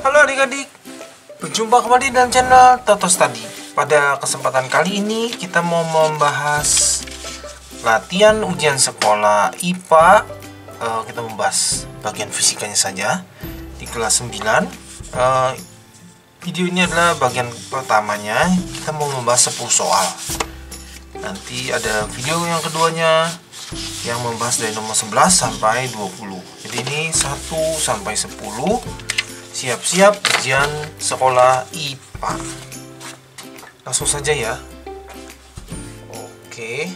Halo adik-adik, berjumpa kembali dalam channel Toto Study. Pada kesempatan kali ini kita mau membahas latihan ujian sekolah IPA. Kita membahas bagian fisikanya saja di kelas 9. Video ini adalah bagian pertamanya. Kita mau membahas 10 soal. Nanti ada video yang keduanya yang membahas dari nomor 11 sampai 20. Jadi ini 1 sampai 10. Siap-siap ujian sekolah IPA. Langsung saja ya. Oke,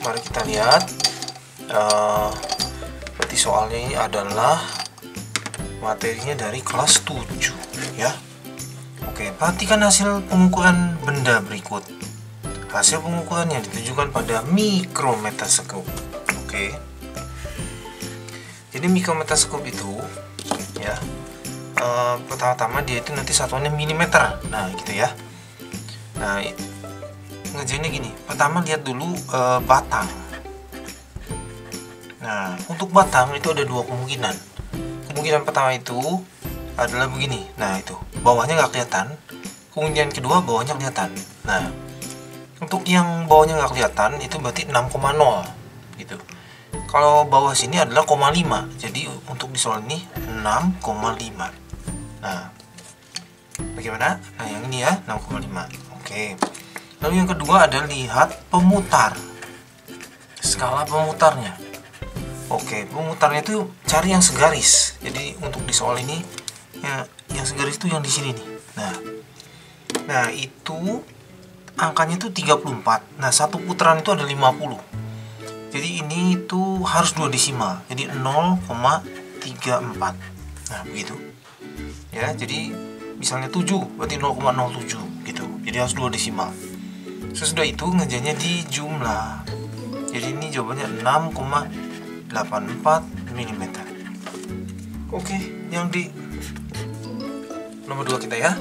mari kita lihat. Berarti soalnya ini adalah materinya dari kelas 7 ya. Oke, perhatikan hasil pengukuran benda berikut. Hasil pengukurannya ditujukan pada mikrometastop. Oke, jadi mikrometastop itu ya, pertama-tama dia itu nanti satuannya milimeter. Nah gitu ya. Nah ngerjainnya gini, pertama lihat dulu batang. Nah untuk batang itu ada dua kemungkinan. Kemungkinan pertama itu adalah begini. Nah itu bawahnya nggak kelihatan. Kemungkinan kedua bawahnya kelihatan. Nah untuk yang bawahnya nggak kelihatan itu berarti 6,0 gitu. Kalau bawah sini adalah 0,5. Jadi untuk di soal ini 6,5. Nah, bagaimana? Nah, yang ini ya 6,5. Oke. Lalu yang kedua adalah lihat pemutar. Skala pemutarnya. Oke, pemutarnya itu cari yang segaris. Jadi untuk di soal ini ya, yang segaris itu yang di sini nih. Nah, itu angkanya itu 34. Nah, satu putaran itu ada 50. Jadi ini itu harus 2 desimal. Jadi 0,34. Nah, begitu. Ya, jadi misalnya 7 berarti 0,07 gitu. Jadi harus 2 desimal. Sesudah itu ngerjainnya di jumlah. Jadi ini jawabannya 6,84 mm. Oke, yang di nomor 2 kita ya.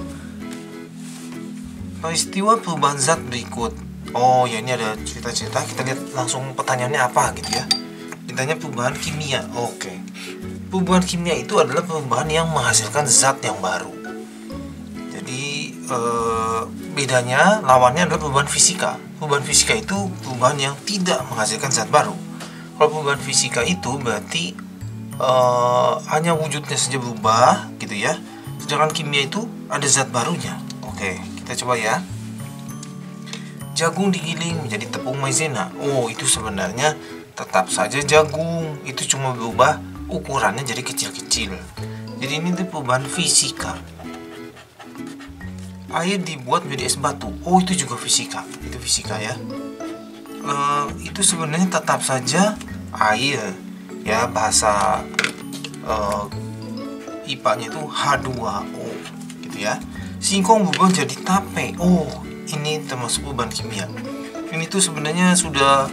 Peristiwa perubahan zat berikut. Oh ya, ini ada cerita-cerita. Kita lihat langsung pertanyaannya apa gitu ya. Ditanya perubahan kimia. Oke. Perubahan kimia itu adalah perubahan yang menghasilkan zat yang baru. Jadi bedanya lawannya adalah perubahan fisika. Perubahan fisika itu perubahan yang tidak menghasilkan zat baru. Kalau perubahan fisika itu berarti hanya wujudnya saja berubah gitu ya. Sedangkan kimia itu ada zat barunya. Oke, kita coba ya. Jagung digiling menjadi tepung maizena. Oh, itu sebenarnya tetap saja jagung. Itu cuma berubah ukurannya jadi kecil-kecil. Jadi ini tuh perubahan fisika. Air dibuat menjadi es batu. Oh, itu juga fisika. Itu fisika ya. Itu sebenarnya tetap saja air. Ya, bahasa IPA-nya itu H2O gitu ya. Singkong berubah jadi tape. Oh, ini termasuk perubahan kimia. Ini tuh sebenarnya sudah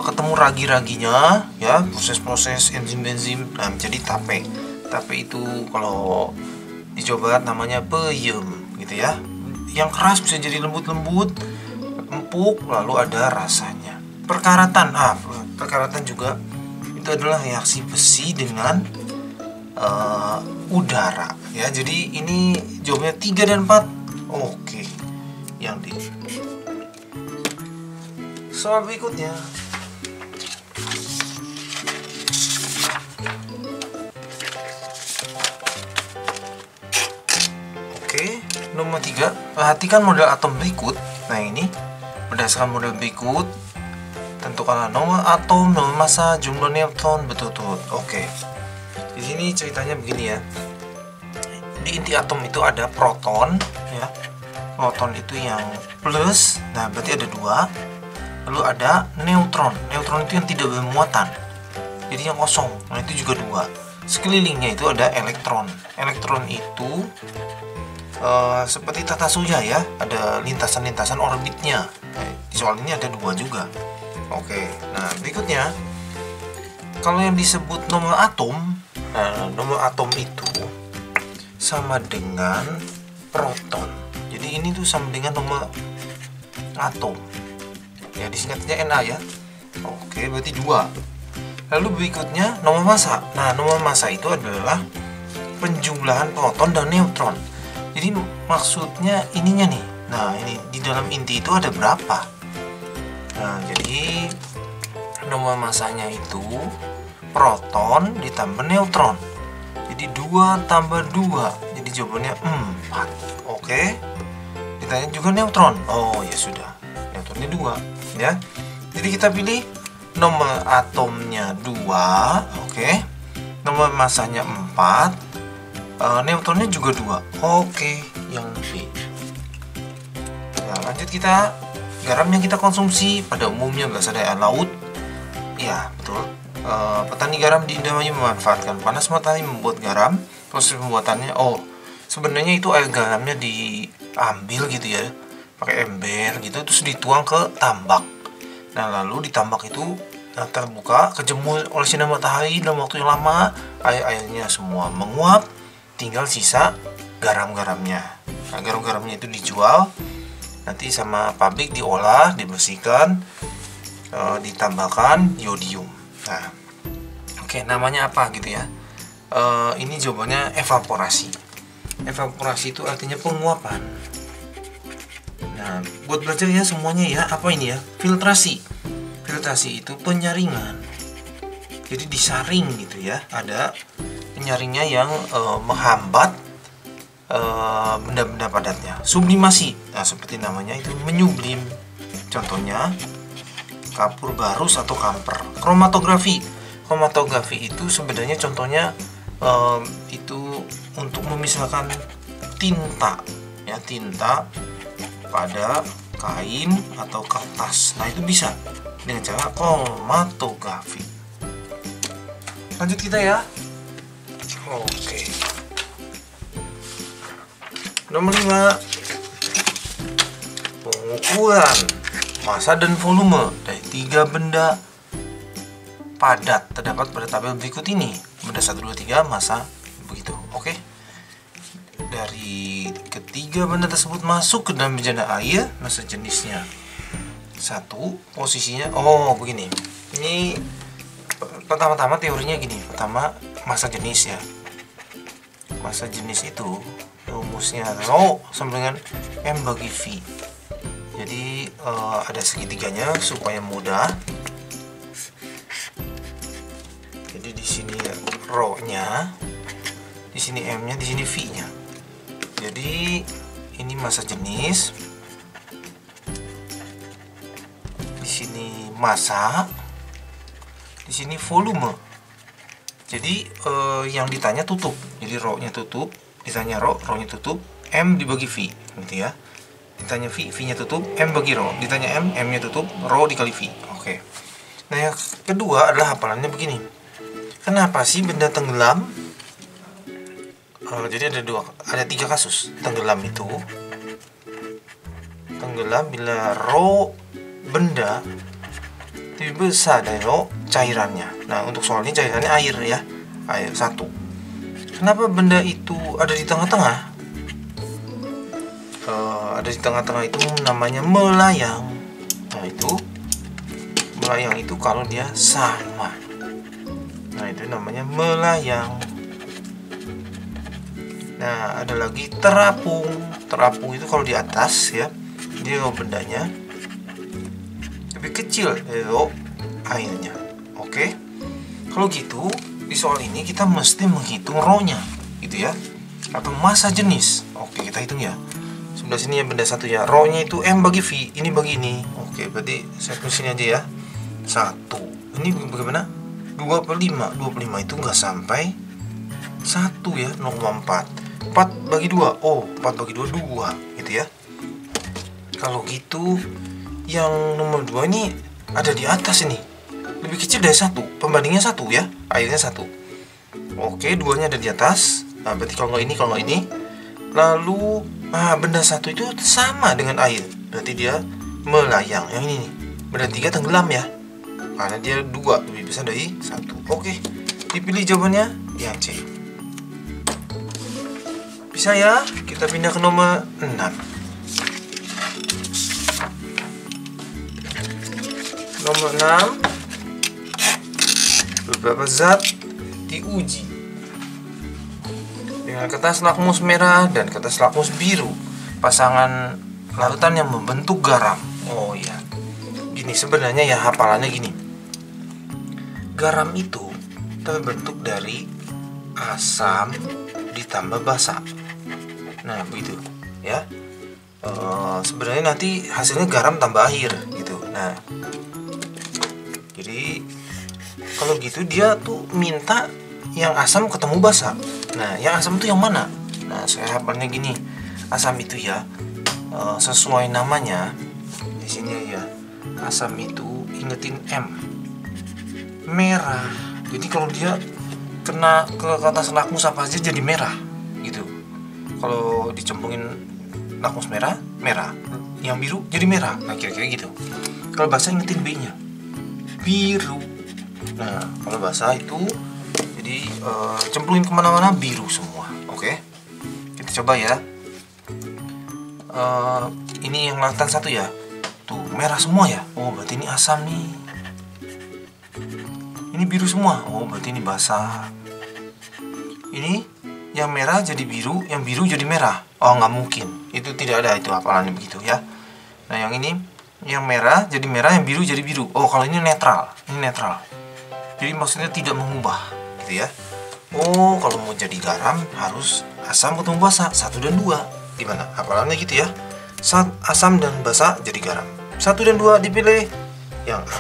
ketemu ragi-raginya ya, proses-proses enzim-enzim. Nah, menjadi tape. Tape itu kalau di Jawa Barat namanya peyem gitu ya. Yang keras bisa jadi lembut-lembut, empuk, lalu ada rasanya. Perkaratan. Perkaratan juga itu adalah reaksi besi dengan udara ya. Jadi ini jawabnya 3 dan 4. Oke. Yang di soal berikutnya. Oke, nomor 3. Perhatikan model atom berikut. Nah, ini berdasarkan model berikut tentukanlah nomor atom, nomor massa, jumlah neutron berturut-turut. Oke. Di sini ceritanya begini ya. Di inti atom itu ada proton ya. Proton itu yang plus, nah berarti ada 2. Lalu ada neutron. Neutron itu yang tidak bermuatan, jadi yang kosong. Nah itu juga 2. Sekelilingnya itu ada elektron. Elektron itu seperti tata surya ya, ada lintasan-lintasan orbitnya. Nah, di soal ini ada 2 juga. Oke, nah berikutnya kalau yang disebut nomor atom, nomor atom itu sama dengan proton. Jadi ini tuh sama dengan nomor atom. Ya disingkatnya Na ya. Oke, berarti 2. Lalu berikutnya nomor massa. Nah, nomor massa itu adalah penjumlahan proton dan neutron. Jadi maksudnya ininya nih. Nah, ini di dalam inti itu ada berapa? Nah, jadi nomor masanya itu proton ditambah neutron. Jadi 2 tambah 2. Jadi jawabannya 4. Oke. Ditanya juga neutron. Oh, ya sudah. Neutronnya 2, ya. Jadi kita pilih nomor atomnya 2, oke. Nomor masanya 4. Neutronnya juga 2. Oke, yang B. Nah, lanjut kita. Garam yang kita konsumsi pada umumnya berasal dari air laut. Ya, betul. Petani garam di Indramayu memanfaatkan panas matahari membuat garam. Proses pembuatannya, sebenarnya itu air garamnya diambil gitu ya, pakai ember gitu, terus dituang ke tambak. Nah, lalu di tambak itu terbuka, kejemur oleh sinar matahari dalam waktu yang lama, air-airnya semua menguap, tinggal sisa garam-garamnya. Nah, garam-garamnya itu dijual, nanti sama pabrik diolah, dibersihkan, ditambahkan yodium. Nah, oke, namanya apa gitu ya? Ini jawabannya evaporasi. Evaporasi itu artinya penguapan. Nah, buat belajar ya semuanya ya, apa ini ya? Filtrasi. Filtrasi itu penyaringan. Jadi disaring gitu ya. Ada penyaringnya yang menghambat benda-benda padatnya. Sublimasi. Nah, seperti namanya itu menyublim. Contohnya kapur barus atau kamper. Kromatografi. Kromatografi itu sebenarnya contohnya itu untuk memisahkan tinta, ya, tinta pada kain atau kertas. Nah, itu bisa dengan cara kromatografi. Lanjut kita ya. Oke. Nomor 5. Pengukuran massa dan volume dari 3 benda padat terdapat pada tabel berikut ini. Benda 1, 2, 3 massa begitu. Oke. Dari ketiga benda tersebut masuk ke dalam bejana air, massa jenisnya 1, posisinya begini. Ini pertama-tama teorinya gini. Pertama, massa jenis ya. Massa jenis itu rumusnya rho sama dengan M bagi V. Jadi ada segitiganya supaya mudah. Jadi di sini rho-nya, di sini M-nya, di sini V-nya. Jadi ini massa jenis. Di sini massa, di sini volume. Jadi yang ditanya tutup. Jadi rho-nya tutup, ditanya rho-nya tutup, M dibagi V, gitu ya. Ditanya V-nya tutup, M bagi rho. Ditanya M-nya tutup, rho dikali V. Oke. Nah, yang kedua adalah hafalannya begini. Kenapa sih benda tenggelam? Jadi ada 3 kasus. Tenggelam itu tenggelam bila rho benda lebih besar dari rho cairannya. Nah, untuk soal ini cairannya air ya. Air 1. Kenapa benda itu ada di tengah-tengah? Ada di tengah-tengah itu namanya melayang. Nah, itu melayang itu kalau dia sama. Nah, itu namanya melayang. Nah, ada lagi terapung. Terapung itu kalau di atas ya, dia bendanya lebih kecil dari airnya. Oke. Kalau gitu, di soal ini kita mesti menghitung rho-nya, gitu ya. Atau massa jenis. Oke, kita hitung ya. Sebelah sini ya benda 1 ya. Rho-nya itu M bagi V, ini bagi ini. Oke, berarti saya tulis sini aja ya. 1. Ini bagaimana? 25. 25 itu nggak sampai 1 ya, 0,4. 4 bagi 2. 4 bagi 2 2, gitu ya. Kalau gitu yang nomor 2 ini ada di atas ini. Lebih kecil dari 1. Pembandingnya 1 ya. Airnya 1. Oke, 2-nya ada di atas. Nah, berarti kalau nggak ini. Lalu benda 1 itu sama dengan air. Berarti dia melayang. Yang ini nih. Benda 3 tenggelam ya. Karena dia 2 lebih besar dari 1. Oke. Dipilih jawabannya yang C. Bisa ya? Kita pindah ke nomor 6. Nomor 6. Beberapa zat diuji. Nah, kertas lakmus merah dan kertas lakmus biru, pasangan larutan yang membentuk garam. Oh iya, gini sebenarnya ya, hafalannya gini. Garam itu terbentuk dari asam ditambah basa. Nah begitu ya. Sebenarnya nanti hasilnya garam tambah air gitu. Nah, jadi kalau gitu dia tuh minta yang asam ketemu basa. Nah, yang asam itu yang mana? Nah, saya hafalnya gini. Asam itu ya, sesuai namanya di sini ya. Asam itu ingetin M, merah. Jadi kalau dia kena ke kertas lakmus apa aja jadi merah gitu. Kalau dicemplungin lakmus merah, merah. Yang biru jadi merah. Nah, kira-kira gitu. Kalau basa ingetin B-nya, biru. Nah, kalau basa itu jadi cemplungin kemana-mana biru semua. Oke, kita coba ya. Ini yang larutan satu ya. Tuh, merah semua ya. Oh, berarti ini asam nih. Ini biru semua. Oh, berarti ini basa. Ini yang merah jadi biru, yang biru jadi merah. Oh, nggak mungkin. Itu tidak ada, itu hafalannya begitu ya. Nah, yang ini yang merah jadi merah, yang biru jadi biru. Oh, kalau ini netral. Ini netral. Jadi maksudnya tidak mengubah gitu ya. Oh, kalau mau jadi garam harus asam ketemu basa 1 dan 2. Gimana? Hafalannya gitu ya. Asam dan basa jadi garam. 1 dan 2 dipilih yang A.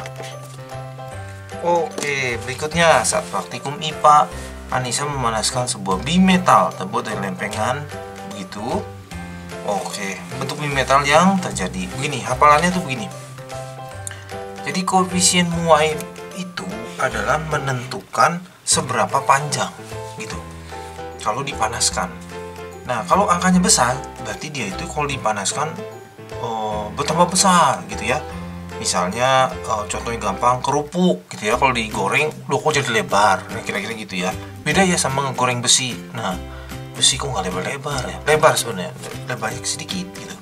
Oke, berikutnya saat praktikum IPA, Anissa memanaskan sebuah bimetal terbuat dari lempengan. Begitu. Oke, bentuk bimetal yang terjadi begini. Hafalannya tuh begini. Jadi koefisien muai itu adalah menentukan seberapa panjang gitu kalau dipanaskan. Nah, kalau angkanya besar berarti dia itu kalau dipanaskan bertambah besar gitu ya. Misalnya contohnya gampang, kerupuk gitu ya, kalau digoreng loh kok jadi lebar. Nah, kira-kira gitu ya. Beda ya sama ngegoreng besi. Nah, besi kok nggak lebar-lebar ya? Lebar sebenarnya, lebarnya sedikit gitu.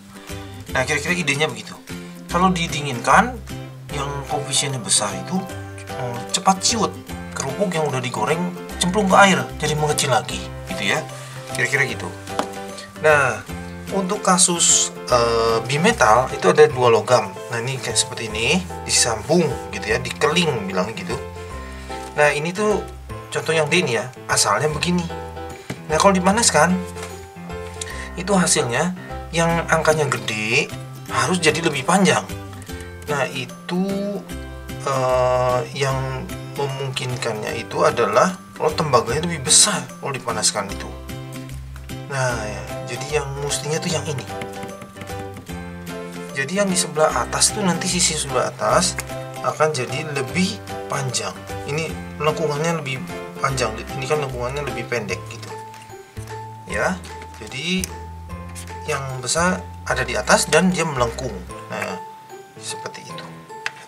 Nah, kira-kira idenya begitu. Kalau didinginkan yang koefisiennya besar itu cepat ciut. Kerupuk yang udah digoreng cemplung ke air jadi mengecil lagi gitu ya. Kira-kira gitu. Nah, untuk kasus bimetal itu ada 2 logam. Nah, ini kayak seperti ini, disambung gitu ya, dikeling bilangnya gitu. Nah, ini tuh contoh yang D ini ya, asalnya begini. Nah, kalau dipanaskan itu hasilnya yang angkanya gede harus jadi lebih panjang. Nah, itu yang memungkinkannya itu adalah kalau tembaganya lebih besar kalau dipanaskan itu. Nah, ya, jadi yang mestinya tuh yang ini. Jadi yang di sebelah atas tuh nanti sisi sebelah atas akan jadi lebih panjang. Ini lengkungannya lebih panjang. Ini kan lengkungannya lebih pendek gitu. Ya, jadi yang besar ada di atas dan dia melengkung. Nah, seperti itu.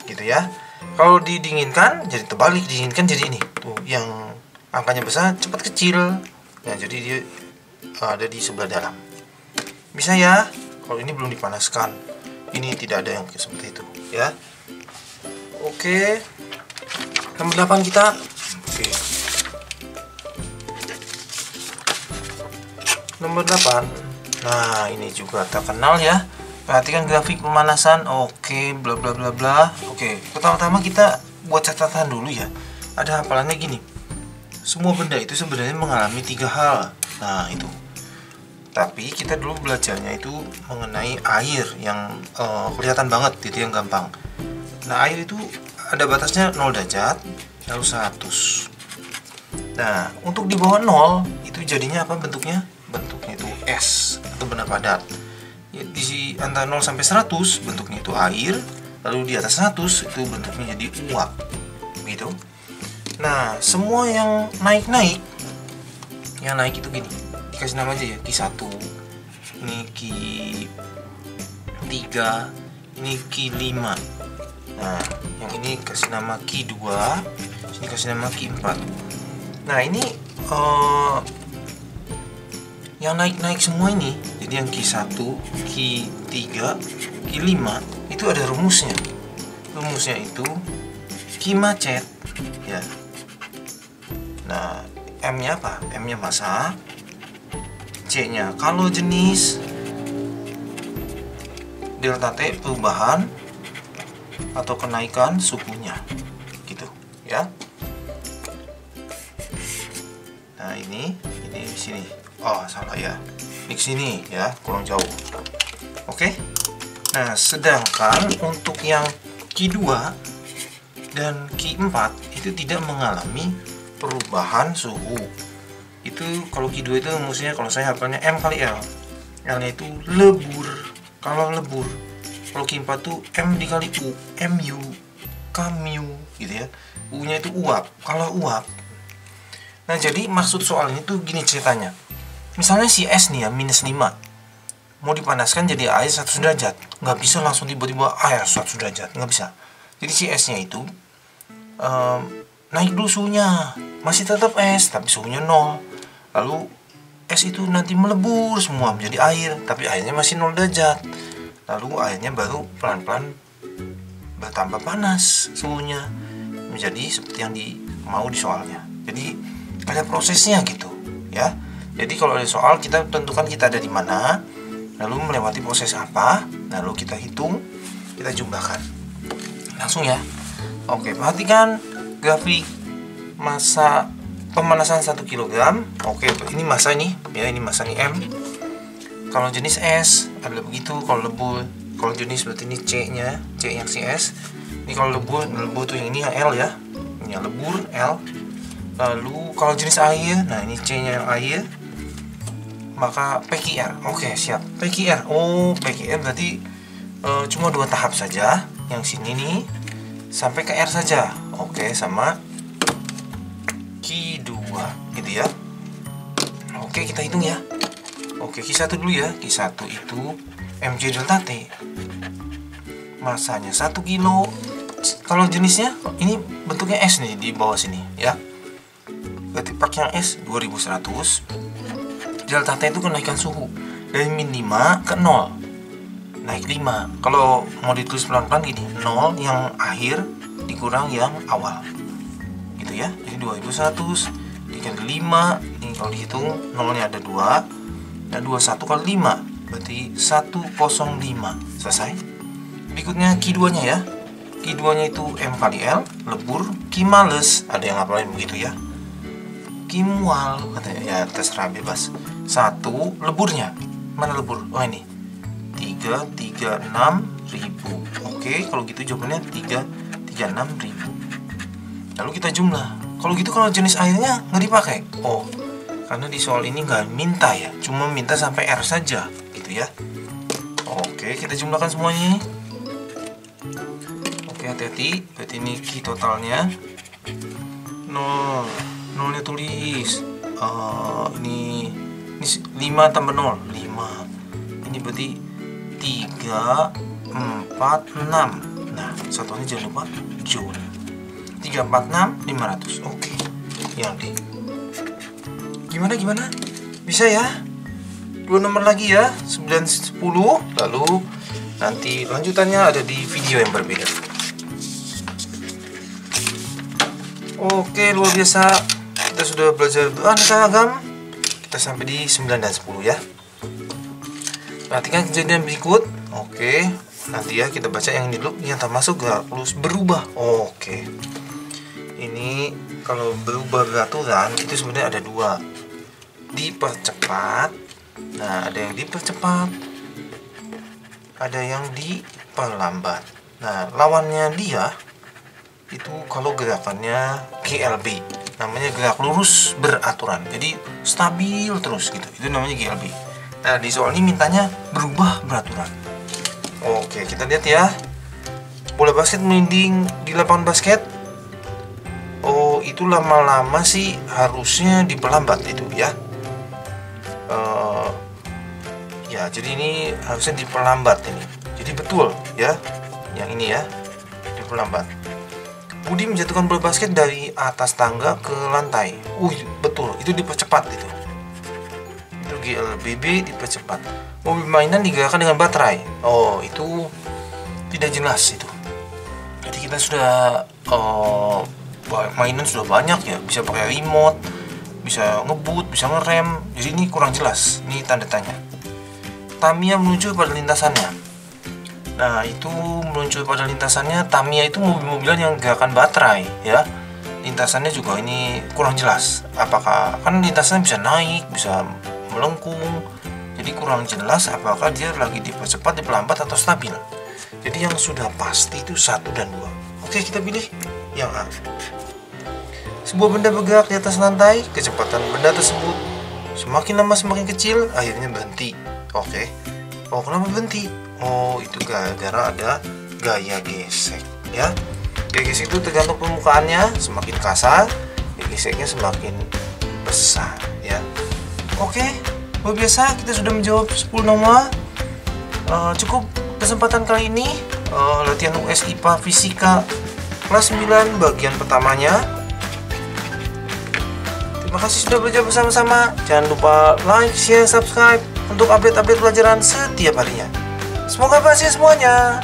Gitu ya. Kalau didinginkan jadi terbalik, didinginkan jadi ini. Tuh, yang angkanya besar cepat kecil. Nah, jadi dia ada di sebelah dalam. Bisa ya, kalau ini belum dipanaskan. Ini tidak ada yang seperti itu, ya. Oke. Nomor 8 kita. Oke. Nomor 8. Nah, ini juga terkenal ya. Perhatikan grafik pemanasan. Oke, bla bla bla bla. Oke, pertama-tama kita buat catatan dulu ya. Ada hafalannya gini. Semua benda itu sebenarnya mengalami 3 hal. Nah, itu. Tapi kita dulu belajarnya itu mengenai air yang kelihatan banget gitu, yang gampang. Nah, air itu ada batasnya 0 derajat lalu 100. Nah, untuk di bawah 0 itu jadinya apa bentuknya? Bentuknya itu es atau benda padat. Ya, di antara 0 sampai 100 bentuknya itu air, lalu di atas 100 itu bentuknya jadi uap. Gitu. Nah, semua yang naik-naik, yang naik itu gini. Dikasih nama aja ya, Q1, ini Q3, ini Q5. Nah, yang ini kasih nama Q2, ini kasih nama Q4. Nah, ini yang naik-naik semua ini, jadi yang Q1, Q3, Q5 itu ada rumusnya. Rumusnya itu Q macet ya. Nah, M-nya apa? M-nya massa, C-nya. Kalau jenis delta T perubahan atau kenaikan suhunya, gitu ya. Nah ini di sini. Oh salah ya. Di sini ya, kurang jauh. Oke. Nah sedangkan untuk yang Q2 dan Q4 itu tidak mengalami perubahan suhu. Itu kalau Q2 itu maksudnya, kalau saya hafalnya M kali L. L-nya itu lebur. Kalau lebur. Kalau Q4 tuh M dikali U, MU, KMU gitu ya. U-nya itu uap. Kalau uap. Nah, jadi maksud soal ini tuh gini ceritanya. Misalnya si S nih ya, -5. Mau dipanaskan jadi air 100 derajat. Nggak bisa langsung tiba-tiba air 100 derajat. Nggak bisa. Jadi si S-nya itu naik dulu suhunya. Masih tetap es, tapi suhunya 0. Lalu es itu nanti melebur semua menjadi air, tapi airnya masih 0 derajat. Lalu airnya baru pelan-pelan bertambah panas suhunya menjadi seperti yang mau di soalnya. Jadi ada prosesnya gitu ya. Jadi kalau ada soal kita tentukan kita ada di mana, lalu melewati proses apa, lalu kita hitung, kita jumlahkan. Langsung ya. Oke, perhatikan grafik masa pemanasan 1 kg. Oke, ini masa nih ya, ini masa nih M. Kalau jenis S adalah begitu. Kalau lebur, kalau jenis berarti ini C-nya, C yang si S. Ini kalau lebur tuh yang ini yang L ya. Ini yang lebur L. Lalu kalau jenis air, nah ini C-nya yang air. Maka PQR. Oke, siap. PQR. Oh, PQR berarti cuma 2 tahap saja. Yang sini nih sampai ke R saja. Oke, sama Q2 gitu ya. Oke, kita hitung ya. Oke, Q1 dulu ya. Q1 itu mJ delta T. Masanya 1 kilo. Kalau jenisnya ini bentuknya S nih di bawah sini ya. Berarti pakai yang S 2100. Delta T itu kenaikan suhu dari -5 ke 0. Naik 5. Kalau mau ditulis pelan-pelan gini, 0 yang akhir dikurang yang awal. Gitu ya. Jadi 2100 dikali 5. Ini kalau dihitung 0-nya ada 2. Dan 21 kali 5 berarti 105. Selesai. Berikutnya Q2-nya ya. Q2-nya itu M kali L, lebur, Q males. Ada yang ngapalin begitu ya. Q mual katanya ya, terserah bebas. 1 leburnya. Mana lebur? Oh ini. 336.000. Oke, kalau gitu jawabannya 336.000. Lalu kita jumlah. Kalau gitu kalau jenis airnya nggak dipakai. Oh, karena di soal ini nggak minta ya, cuma minta sampai R saja gitu ya. Oke, kita jumlahkan semuanya. Oke, hati-hati. Berarti ini Q totalnya 0. 0-nya tulis. Ini 5 tambah 0, 5. Ini berarti 3, 4, 6. Nah, satunya jangan lupa Joule. 3, 4, 6, 500. Oke. Yang D. Gimana? Bisa ya? 2 nomor lagi ya, 9, 10. Lalu nanti lanjutannya ada di video yang berbeda. Oke, luar biasa. Kita sudah belajar seragam. Kita sampai di 9 dan 10 ya. Perhatikan kejadian berikut. Oke, nanti ya kita baca yang ini dulu. Yang termasuk harus berubah. Oke. Ini kalau berubah peraturan itu sebenarnya ada 2. Dipercepat. Nah, ada yang dipercepat, ada yang diperlambat. Nah, lawannya dia itu kalau gerakannya GLB, namanya gerak lurus beraturan. Jadi stabil terus gitu. Itu namanya GLB. Nah, di soal ini mintanya berubah beraturan. Oke, kita lihat ya. Bola basket melinding di lapangan basket. Oh, itu lama-lama sih harusnya diperlambat itu ya. Ya, jadi ini harusnya diperlambat ini. Jadi betul ya, yang ini ya, diperlambat. Budi menjatuhkan bola basket dari atas tangga ke lantai. Betul, itu dipercepat itu. Itu GLBB dipercepat. Mobil mainan digerakkan dengan baterai. Oh, itu tidak jelas itu. Jadi kita sudah mainan sudah banyak ya, bisa pakai remote, bisa ngebut, bisa ngerem. Jadi ini kurang jelas. Ini tanda tanya. Tamiya meluncur pada lintasannya. Nah, itu meluncur pada lintasannya. Tamiya itu mobil-mobilan yang gerakan baterai, ya. Lintasannya juga ini kurang jelas. Apakah kan lintasannya bisa naik, bisa melengkung. Jadi kurang jelas apakah dia lagi dipercepat, diperlambat atau stabil. Jadi yang sudah pasti itu 1 dan 2. Oke, kita pilih yang A. Sebuah benda bergerak di atas lantai, kecepatan benda tersebut semakin lama semakin kecil, akhirnya berhenti. Oke. Oh, kenapa berhenti? Oh, itu gara-gara ada gaya gesek, ya. Gaya gesek itu tergantung permukaannya, semakin kasar, gaya geseknya semakin besar, ya. Oke, luar biasa, kita sudah menjawab 10 nomor. Cukup kesempatan kali ini, latihan US IPA Fisika kelas 9 bagian pertamanya. Terima kasih sudah belajar bersama-sama. Jangan lupa like, share, subscribe untuk update-update pelajaran setiap harinya. Semoga berhasil semuanya.